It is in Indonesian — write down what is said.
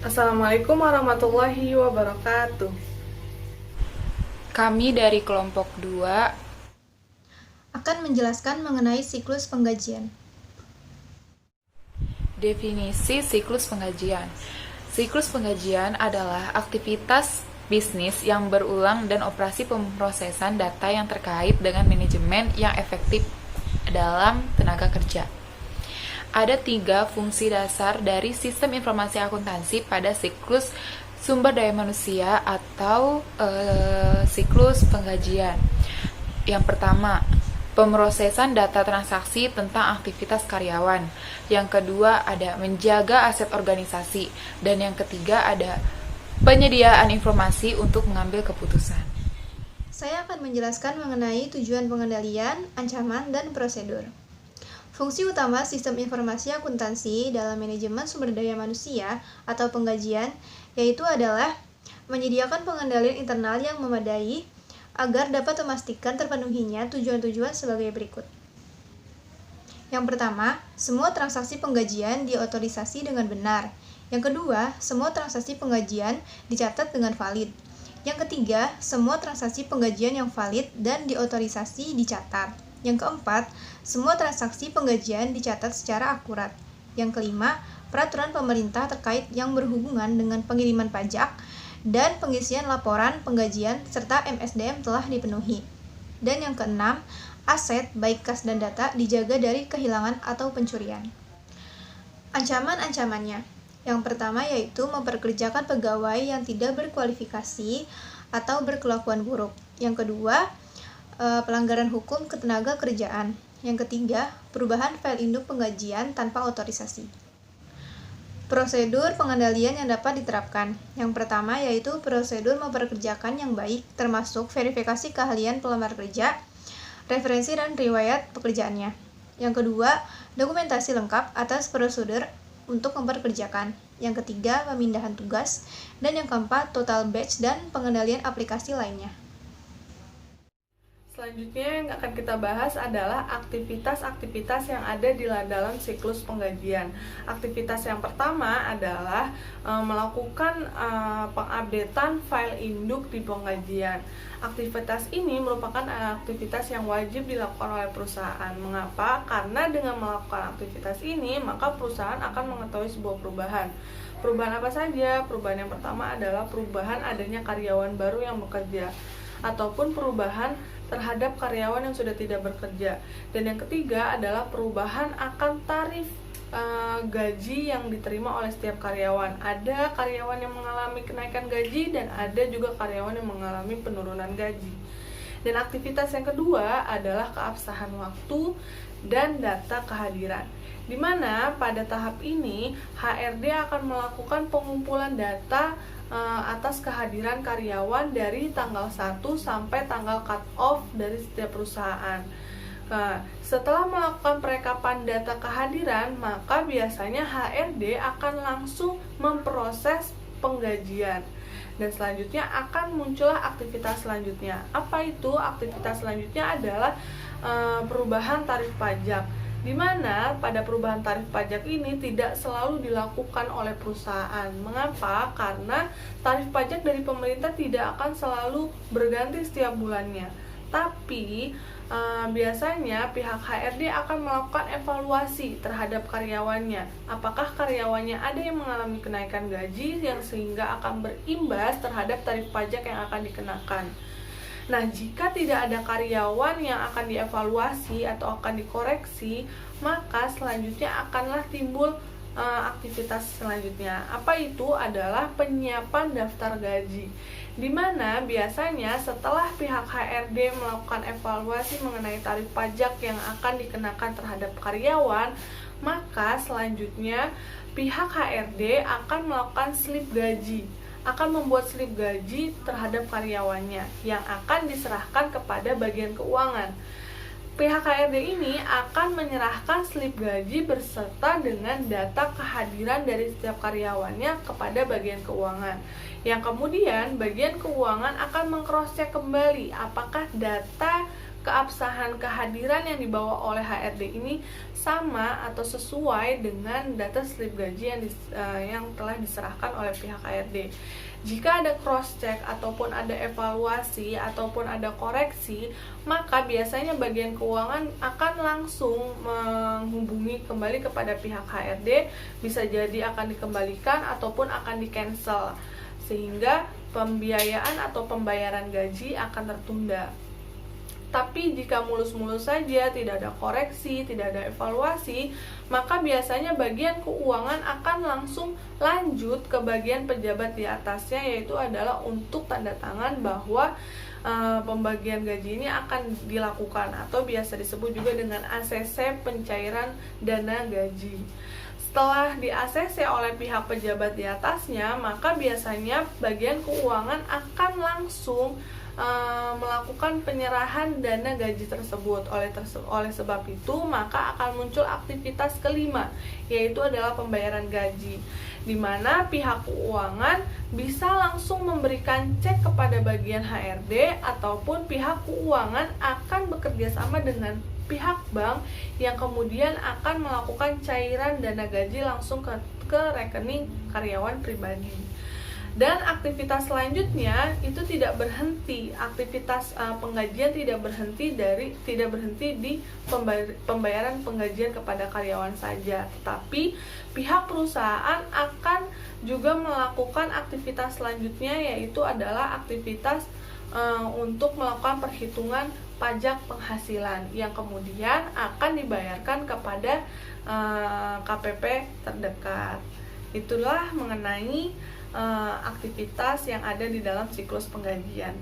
Assalamualaikum warahmatullahi wabarakatuh. Kami dari kelompok 2 akan menjelaskan mengenai siklus penggajian. Definisi siklus penggajian. Siklus penggajian adalah aktivitas bisnis yang berulang dan operasi pemrosesan data yang terkait dengan manajemen yang efektif dalam tenaga kerja. Ada 3 fungsi dasar dari sistem informasi akuntansi pada siklus sumber daya manusia atau siklus penggajian. Yang pertama, pemrosesan data transaksi tentang aktivitas karyawan. Yang kedua, ada menjaga aset organisasi. Dan yang ketiga, ada penyediaan informasi untuk mengambil keputusan. Saya akan menjelaskan mengenai tujuan pengendalian, ancaman, dan prosedur. Fungsi utama sistem informasi akuntansi dalam manajemen sumber daya manusia atau penggajian yaitu adalah menyediakan pengendalian internal yang memadai agar dapat memastikan terpenuhinya tujuan-tujuan sebagai berikut. Yang pertama, semua transaksi penggajian diotorisasi dengan benar. Yang kedua, semua transaksi penggajian dicatat dengan valid. Yang ketiga, semua transaksi penggajian yang valid dan diotorisasi dicatat. Yang keempat, semua transaksi penggajian dicatat secara akurat. Yang kelima, peraturan pemerintah terkait yang berhubungan dengan pengiriman pajak dan pengisian laporan penggajian serta MSDM telah dipenuhi. Dan yang keenam, aset baik kas dan data dijaga dari kehilangan atau pencurian. Ancaman-ancamannya. Yang pertama yaitu memperkerjakan pegawai yang tidak berkualifikasi atau berkelakuan buruk. Yang kedua, pelanggaran hukum ketenaga kerjaan. Yang ketiga, perubahan file induk penggajian tanpa otorisasi. Prosedur pengendalian yang dapat diterapkan. Yang pertama yaitu prosedur memperkerjakan yang baik, termasuk verifikasi keahlian pelamar kerja, referensi dan riwayat pekerjaannya. Yang kedua, dokumentasi lengkap atas prosedur untuk memperkerjakan. Yang ketiga, pemindahan tugas. Dan yang keempat, total batch dan pengendalian aplikasi lainnya. Selanjutnya yang akan kita bahas adalah aktivitas-aktivitas yang ada di dalam siklus penggajian. Aktivitas yang pertama adalah melakukan pengupdatean file induk di penggajian. Aktivitas ini merupakan aktivitas yang wajib dilakukan oleh perusahaan. Mengapa? Karena dengan melakukan aktivitas ini, maka perusahaan akan mengetahui sebuah perubahan. Perubahan apa saja? Perubahan yang pertama adalah perubahan adanya karyawan baru yang bekerja, ataupun perubahan terhadap karyawan yang sudah tidak bekerja. Dan yang ketiga adalah perubahan akan tarif gaji yang diterima oleh setiap karyawan. Ada karyawan yang mengalami kenaikan gaji dan ada juga karyawan yang mengalami penurunan gaji. Dan aktivitas yang kedua adalah keabsahan waktu dan data kehadiran, di mana pada tahap ini HRD akan melakukan pengumpulan data atas kehadiran karyawan dari tanggal 1 sampai tanggal cut off dari setiap perusahaan. Nah, setelah melakukan perekapan data kehadiran, maka biasanya HRD akan langsung memproses penggajian. Dan selanjutnya akan muncullah aktivitas selanjutnya. Apa itu? Aktivitas selanjutnya adalah perubahan tarif pajak, di mana pada perubahan tarif pajak ini tidak selalu dilakukan oleh perusahaan. Mengapa? Karena tarif pajak dari pemerintah tidak akan selalu berganti setiap bulannya. Tapi biasanya pihak HRD akan melakukan evaluasi terhadap karyawannya. Apakah karyawannya ada yang mengalami kenaikan gaji yang sehingga akan berimbas terhadap tarif pajak yang akan dikenakan. Nah, jika tidak ada karyawan yang akan dievaluasi atau akan dikoreksi, maka selanjutnya akanlah timbul aktivitas selanjutnya. Apa itu? Adalah penyiapan daftar gaji, di mana biasanya setelah pihak HRD melakukan evaluasi mengenai tarif pajak yang akan dikenakan terhadap karyawan, maka selanjutnya pihak HRD akan melakukan slip gaji, akan membuat slip gaji terhadap karyawannya yang akan diserahkan kepada bagian keuangan. Pihak HRD ini akan menyerahkan slip gaji berserta dengan data kehadiran dari setiap karyawannya kepada bagian keuangan, yang kemudian bagian keuangan akan meng-cross check kembali apakah data keabsahan kehadiran yang dibawa oleh HRD ini sama atau sesuai dengan data slip gaji yang telah diserahkan oleh pihak HRD. Jika ada cross check ataupun ada evaluasi ataupun ada koreksi, maka biasanya bagian keuangan akan langsung menghubungi kembali kepada pihak HRD, bisa jadi akan dikembalikan ataupun akan di-cancel, sehingga pembiayaan atau pembayaran gaji akan tertunda. Tapi jika mulus-mulus saja, tidak ada koreksi, tidak ada evaluasi, maka biasanya bagian keuangan akan langsung lanjut ke bagian pejabat di atasnya, yaitu adalah untuk tanda tangan bahwa pembagian gaji ini akan dilakukan, atau biasa disebut juga dengan ACC, pencairan dana gaji. Setelah di-ACC oleh pihak pejabat di atasnya, maka biasanya bagian keuangan akan langsung melakukan penyerahan dana gaji tersebut. Oleh sebab itu, maka akan muncul aktivitas kelima, yaitu adalah pembayaran gaji, di mana pihak keuangan bisa langsung memberikan cek kepada bagian HRD, ataupun pihak keuangan akan bekerja sama dengan pihak bank yang kemudian akan melakukan cairan dana gaji langsung ke rekening karyawan pribadi. Dan aktivitas selanjutnya itu tidak berhenti, aktivitas penggajian tidak berhenti di pembayaran penggajian kepada karyawan saja, tetapi pihak perusahaan akan juga melakukan aktivitas selanjutnya, yaitu adalah aktivitas untuk melakukan perhitungan pajak penghasilan yang kemudian akan dibayarkan kepada KPP terdekat. Itulah mengenai aktivitas yang ada di dalam siklus penggajian.